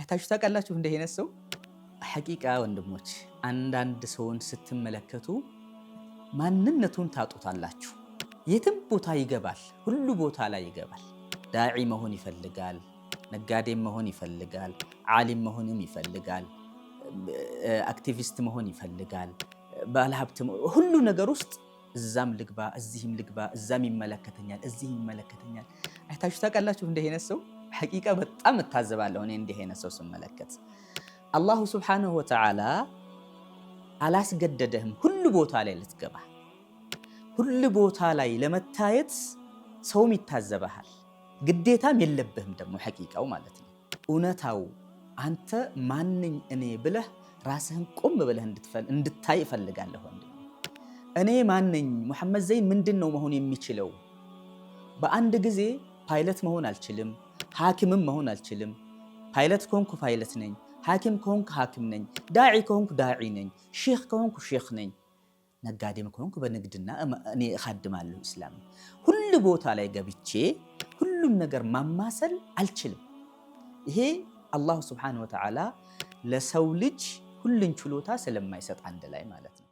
አይታችሁ ታውቃላችሁ? እንደ አይነት ሰው ሐቂቃ ወንድሞች፣ አንዳንድ ሰውን ስትመለከቱ ማንነቱን ታጡታላችሁ። የትም ቦታ ይገባል፣ ሁሉ ቦታ ላይ ይገባል። ዳዒ መሆን ይፈልጋል፣ ነጋዴም መሆን ይፈልጋል፣ ዓሊም መሆንም ይፈልጋል፣ አክቲቪስት መሆን ይፈልጋል፣ ባለሀብት፣ ሁሉ ነገር ውስጥ እዛም ልግባ እዚህም ልግባ፣ እዛም ይመለከተኛል እዚህም ይመለከተኛል። አይታችሁ ታውቃላችሁ? እንደ አይነት ሰው ሐቂቃ በጣም እታዘባለሁ እኔ እንዲህ አይነት ሰው ስመለከት። አላሁ ሱብሓነሁ ወተዓላ አላስገደደህም ሁሉ ቦታ ላይ ልትገባ፣ ሁሉ ቦታ ላይ ለመታየት ሰውም ይታዘበሃል፣ ግዴታም የለብህም ደግሞ ሐቂቃው ማለት ነው። እውነታው አንተ ማንኝ እኔ ብለህ ራስህን ቆም ብለህ እንድታይ እፈልጋለሁ። እኔ ማንኝ? ሙሐመድ ዘይን ምንድን ነው መሆን የሚችለው? በአንድ ጊዜ ፓይለት መሆን አልችልም፣ ሐኪምም መሆን አልችልም። ፓይለት ከሆንኩ ፓይለት ነኝ፣ ሐኪም ከሆንኩ ሐኪም ነኝ፣ ዳዒ ከሆንኩ ዳዒ ነኝ፣ ሼኽ ከሆንኩ ሼኽ ነኝ፣ ነጋዴም ከሆንኩ በንግድና እኔ እኻድማለሁ እስላም። ሁሉ ቦታ ላይ ገብቼ ሁሉም ነገር ማማሰል አልችልም። ይሄ አላሁ ስብሓነሁ ወተዓላ ለሰው ልጅ ሁሉን ችሎታ ስለማይሰጥ አንድ ላይ ማለት ነው።